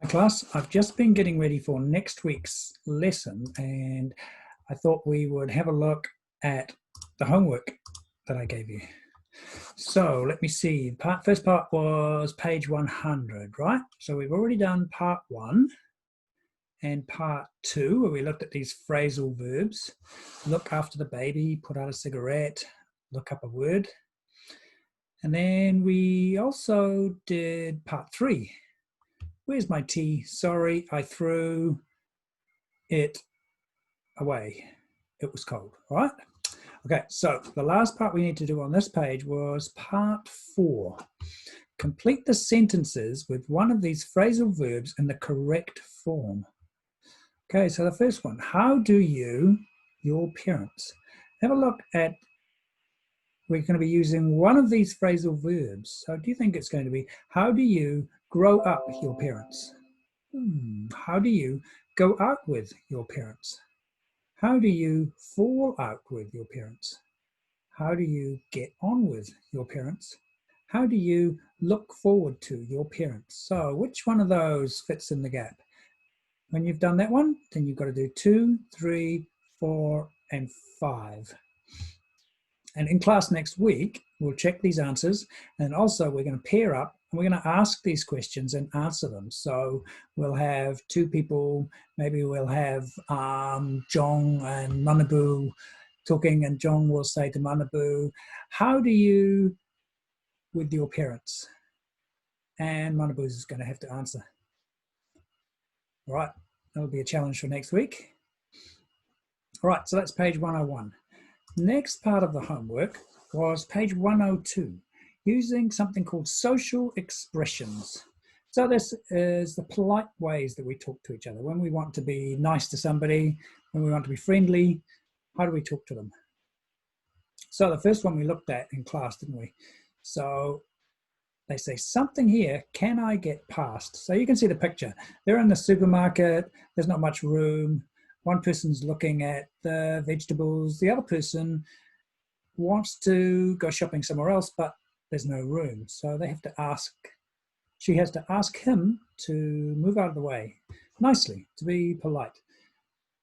Hi class, I've just been getting ready for next week's lesson and I thought we would have a look at the homework that I gave you. So let me see, first part was page 100, right? So we've already done part 1 and part 2 where we looked at these phrasal verbs. Look after the baby, put out a cigarette, look up a word. And then we also did part 3. Where's my tea? Sorry, I threw it away. It was cold, all right? Okay, so the last part we need to do on this page was part 4. Complete the sentences with one of these phrasal verbs in the correct form. Okay, so the first one, how do you, your parents? Have a look at, we're going to be using one of these phrasal verbs. So do you think it's going to be, how do you grow up your parents? How do you go out with your parents? How do you fall out with your parents? How do you get on with your parents? How do you look forward to your parents? So which one of those fits in the gap? When you've done that one, then you've got to do 2, 3, 4, and 5. And in class next week, we'll check these answers, and also we're going to pair up and we're going to ask these questions and answer them. So we'll have 2 people, maybe we'll have Jong and Manabu talking, and Jong will say to Manabu, how do you with your parents? And Manabu is going to have to answer. All right, that'll be a challenge for next week. All right, so that's page 101. Next part of the homework was page 102, using something called social expressions. So this is the polite ways that we talk to each other. When we want to be nice to somebody, when we want to be friendly, how do we talk to them? So the first one we looked at in class, didn't we? So they say something here, can I get past? So you can see the picture. They're in the supermarket, there's not much room. One person's looking at the vegetables, the other person wants to go shopping somewhere else, but there's no room. So they have to ask, she has to ask him to move out of the way, nicely, to be polite.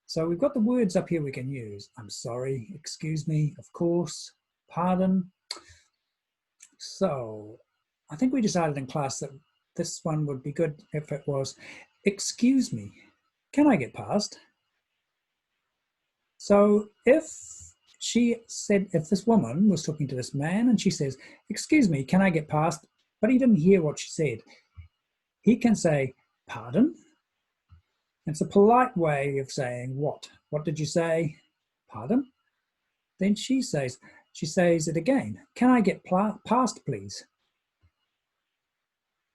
So we've got the words up here we can use. I'm sorry, excuse me, of course, pardon. So I think we decided in class that this one would be good if it was, excuse me, can I get past? So if she said, if this woman was talking to this man and she says, excuse me, can I get past? But he didn't hear what she said. He can say, pardon? It's a polite way of saying what? What did you say? Pardon? Then she says it again. Can I get past, please?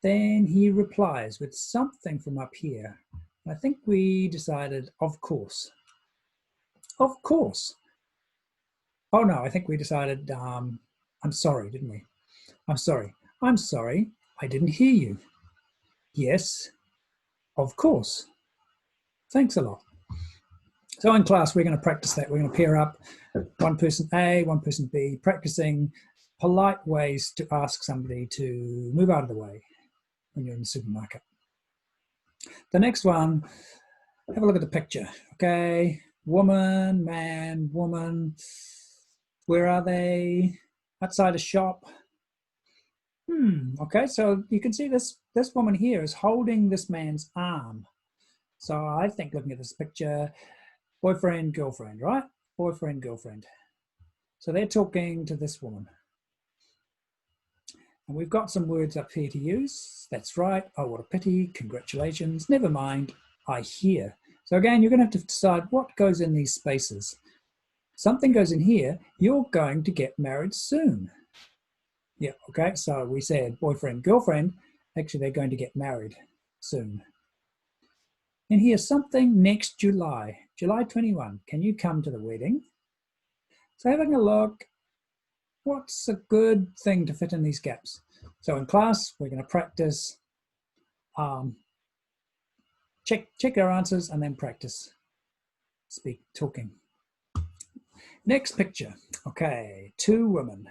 Then he replies with something from up here. I think we decided, of course. Of course. Oh no, I think we decided, I'm sorry, didn't we? I'm sorry. I'm sorry, I didn't hear you. Yes, of course. Thanks a lot. So in class, we're going to practice that. We're going to pair up one person A, one person B, practicing polite ways to ask somebody to move out of the way when you're in the supermarket. The next one, have a look at the picture, okay? Woman, man, woman. Where are they? Outside a shop. Okay, so you can see this woman here is holding this man's arm. So I think looking at this picture, boyfriend, girlfriend, right? Boyfriend, girlfriend. So they're talking to this woman. And we've got some words up here to use. That's right. Oh, what a pity. Congratulations. Never mind. I hear. So again, you're going to have to decide what goes in these spaces. Something goes in here. You're going to get married soon. Yeah, okay. So we said boyfriend, girlfriend. Actually, they're going to get married soon. And here's something next July, July 21. Can you come to the wedding? So having a look, what's a good thing to fit in these gaps? So in class, we're going to practice, check our answers and then practice talking. Next picture. Okay, 2 women.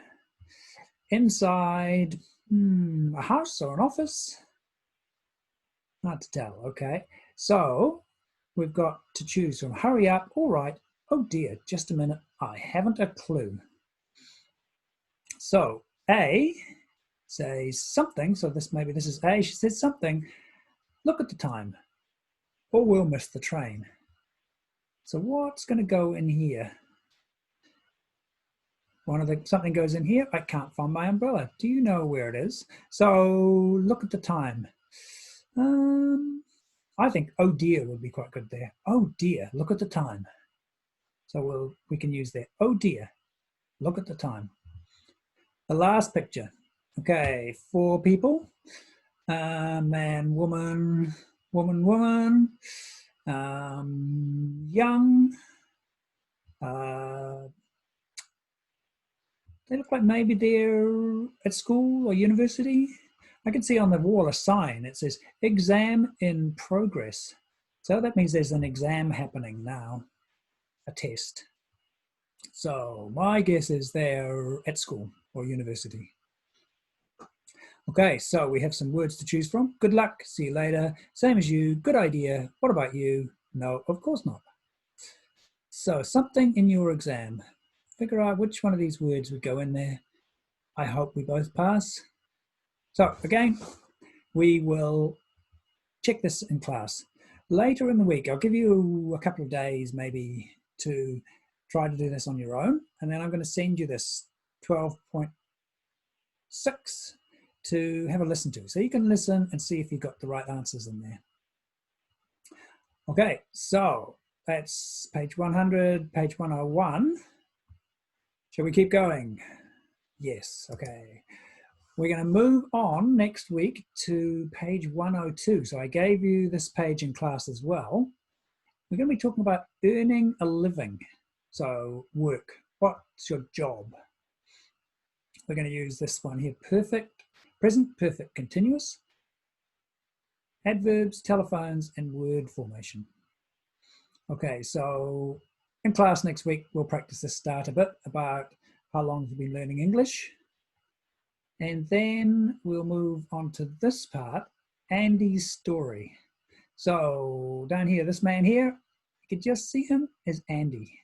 Inside a house or an office. Hard to tell. Okay. So we've got to choose from hurry up, all right, oh dear, just a minute, I haven't a clue. So A says something, so maybe this is A, she says something, look at the time, or we'll miss the train. So what's going to go in here? Something goes in here, I can't find my umbrella. Do you know where it is? So look at the time. I think oh dear would be quite good there. Oh dear, look at the time. So we can use that. Oh dear, look at the time. The last picture. Okay, 4 people. Man, woman, woman, young. They look like maybe they're at school or university. I can see on the wall a sign. It says exam in progress. So that means there's an exam happening now, a test. So my guess is they're at school or university. Okay, so we have some words to choose from. Good luck, see you later, same as you, good idea, what about you? No, of course not. So something in your exam. Figure out which one of these words would go in there. I hope we both pass. So again, we will check this in class. Later in the week, I'll give you a couple of days maybe to try to do this on your own, and then I'm going to send you this 12.6 to have a listen to. So you can listen and see if you got the right answers in there. Okay, so that's page 100, page 101. Shall we keep going? Yes, okay. We're going to move on next week to page 102. So I gave you this page in class as well. We're going to be talking about earning a living. So work, what's your job? We're going to use this one here, perfect, present perfect continuous, adverbs, telephones, and word formation. Okay, so in class next week, we'll practice this start a bit about how long you've been learning English. And then we'll move on to this part, Andy's story. So down here, this man here, you can just see him as Andy.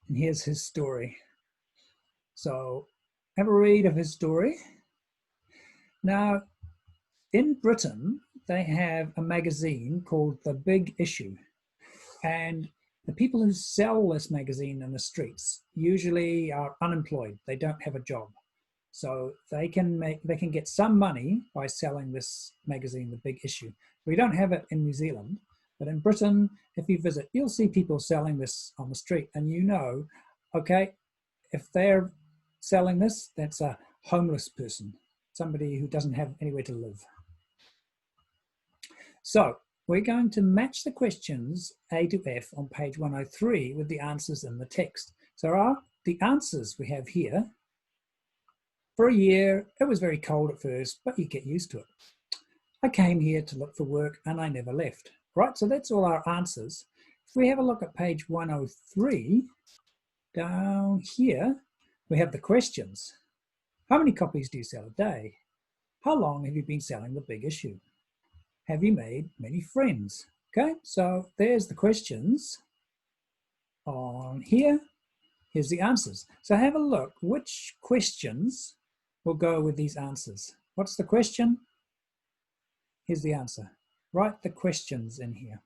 And here's his story. So have a read of his story. Now, in Britain, they have a magazine called The Big Issue. And the people who sell this magazine in the streets usually are unemployed. They don't have a job. So they can get some money by selling this magazine, The Big Issue. We don't have it in New Zealand, but in Britain, if you visit, you'll see people selling this on the street, and you know, okay, if they're selling this, that's a homeless person, somebody who doesn't have anywhere to live. So we're going to match the questions A to F on page 103 with the answers in the text. So the answers we have here. For a year, it was very cold at first, but you get used to it. I came here to look for work and I never left. Right, so that's all our answers. If we have a look at page 103, down here, we have the questions. How many copies do you sell a day? How long have you been selling The Big Issue? Have you made many friends? Okay, so there's the questions on here. Here's the answers. So have a look, which questions will go with these answers. What's the question? Here's the answer. Write the questions in here.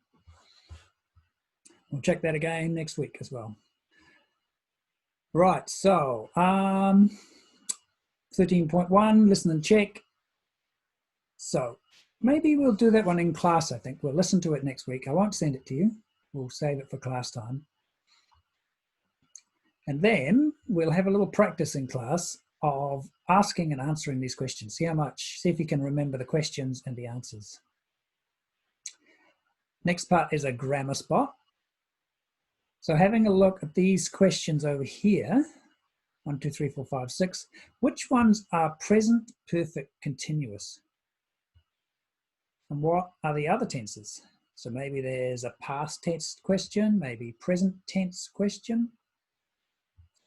We'll check that again next week as well. Right, so 13.1, listen and check. So maybe we'll do that one in class, I think. We'll listen to it next week. I won't send it to you. We'll save it for class time. And then we'll have a little practice in class of asking and answering these questions. See if you can remember the questions and the answers. Next part is a grammar spot. So having a look at these questions over here, 1, 2, 3, 4, 5, 6, which ones are present perfect continuous? And what are the other tenses? So maybe there's a past tense question, maybe present tense question.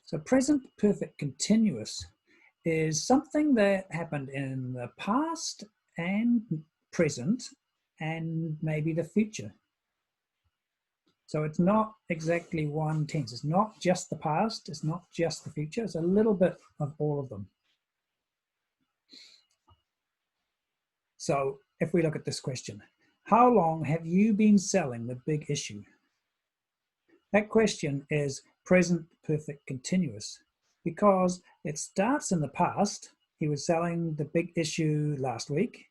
So present perfect continuous is something that happened in the past and present, and maybe the future. So it's not exactly one tense. It's not just the past. It's not just the future. It's a little bit of all of them. So if we look at this question, how long have you been selling the big issue? That question is present perfect continuous because it starts in the past. He was selling the big issue last week.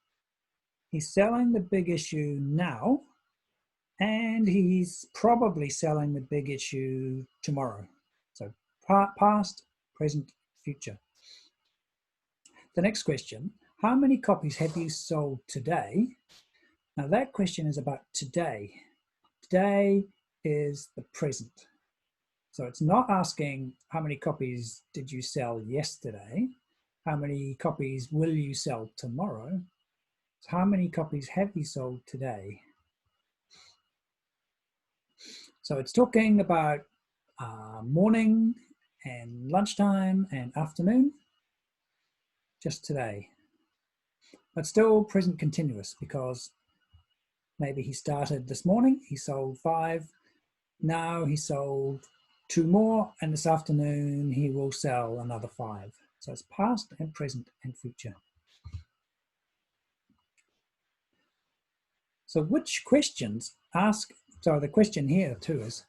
He's selling the big issue now, and he's probably selling the big issue tomorrow. So past, present, future. The next question, how many copies have you sold today? Now that question is about today. Today is the present. So it's not asking how many copies did you sell yesterday? How many copies will you sell tomorrow? So how many copies have you sold today? So it's talking about morning and lunchtime and afternoon, just today. But still present continuous because maybe he started this morning, he sold 5, now he sold 2 more, and this afternoon he will sell another 5. So it's past and present and future. So which questions ask, so the question here too is,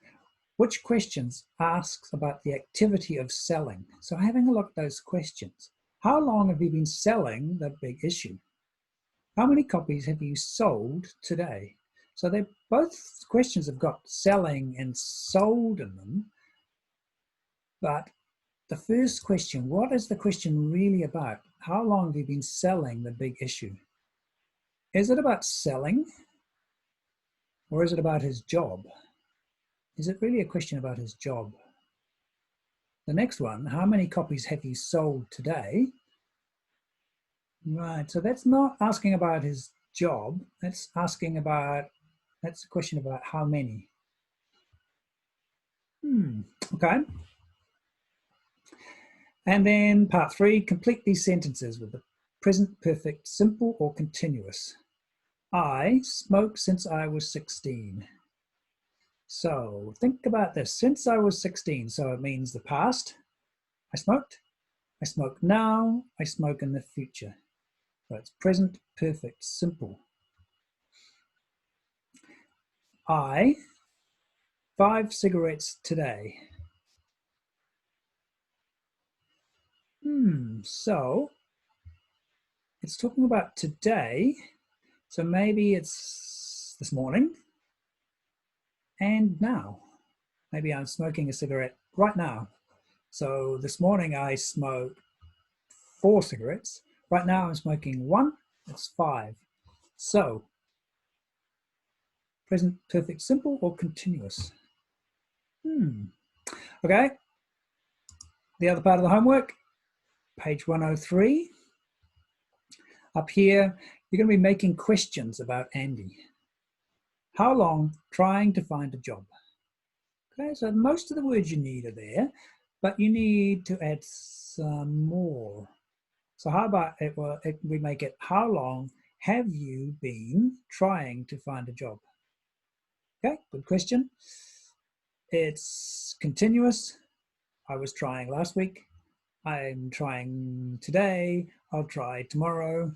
which questions asks about the activity of selling? So having a look at those questions. How long have you been selling the big issue? How many copies have you sold today? So they both questions have got selling and sold in them. But the first question, what is the question really about? How long have you been selling the big issue? Is it about selling? Or is it about his job? Is it really a question about his job? The next one, how many copies have you sold today? Right, so that's not asking about his job. That's asking about, that's a question about how many. Okay. And then part 3, complete these sentences with the present perfect, simple or continuous. I smoke since I was 16. So think about this, since I was 16, so it means the past, I smoked, I smoke now, I smoke in the future. So it's present, perfect, simple. I, 5 cigarettes today. So it's talking about today, so maybe it's this morning and now. Maybe I'm smoking a cigarette right now. So this morning I smoked 4 cigarettes. Right now I'm smoking 1, that's 5. So, present perfect simple or continuous? Okay, the other part of the homework, page 103. Up here, you're going to be making questions about Andy. How long trying to find a job? Okay, so most of the words you need are there, but you need to add some more. So how about we make it, how long have you been trying to find a job? Okay, good question. It's continuous. I was trying last week. I'm trying today. I'll try tomorrow.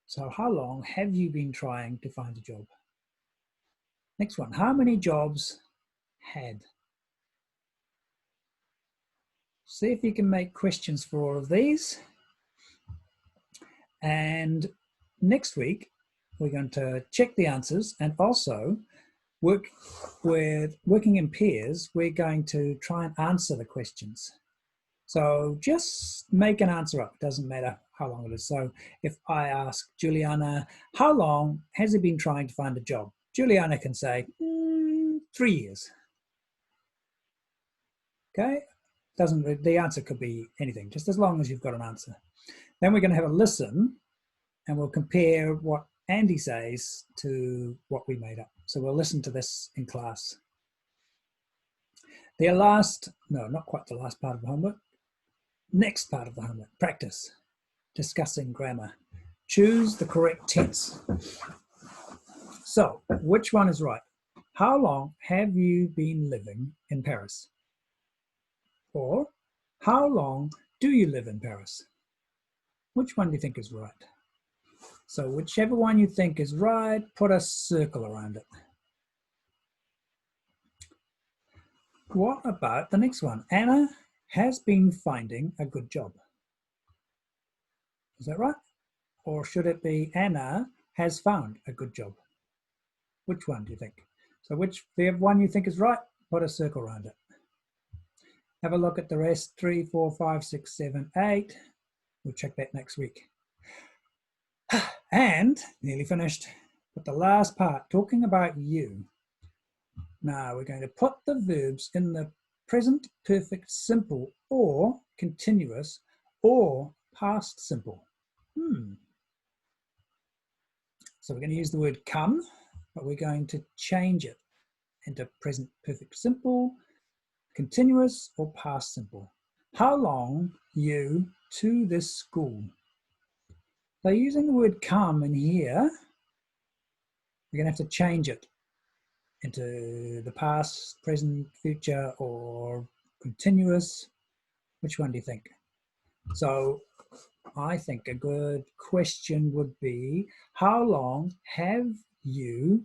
So how long have you been trying to find a job? Next one, how many jobs had? See if you can make questions for all of these. And next week, we're going to check the answers and also working in pairs, we're going to try and answer the questions. So just make an answer up, doesn't matter how long it is. So if I ask Juliana, how long has he been trying to find a job? Juliana can say, 3 years. Okay, the answer could be anything, just as long as you've got an answer. Then we're going to have a listen and we'll compare what Andy says to what we made up. So we'll listen to this in class. The last, no, not quite the last part of the homework. Next part of the homework, practice, discussing grammar. Choose the correct tense. So, which one is right? How long have you been living in Paris? Or, how long do you live in Paris? Which one do you think is right? So, whichever one you think is right, put a circle around it. What about the next one? Anna has been finding a good job. Is that right? Or should it be Anna has found a good job? Which one do you think? So which the one you think is right, put a circle around it. Have a look at the rest, 3, 4, 5, 6, 7, 8. We'll check that next week. And nearly finished. But the last part, talking about you. Now we're going to put the verbs in the present perfect simple or continuous or past simple. So we're going to use the word come, but we're going to change it into present perfect simple, continuous or past simple. How long you to this school? So using the word come in here, we're going to have to change it into the past, present, future, or continuous. Which one do you think? So I think a good question would be, how long have you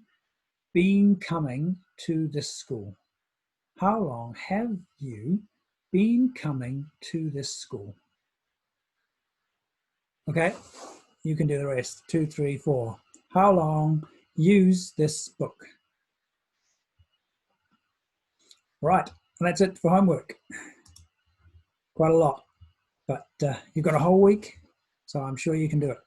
been coming to this school? How long have you been coming to this school? Okay, you can do the rest. 2, 3, 4. How long? Use this book. Right, and that's it for homework. Quite a lot, but you've got a whole week, so I'm sure you can do it.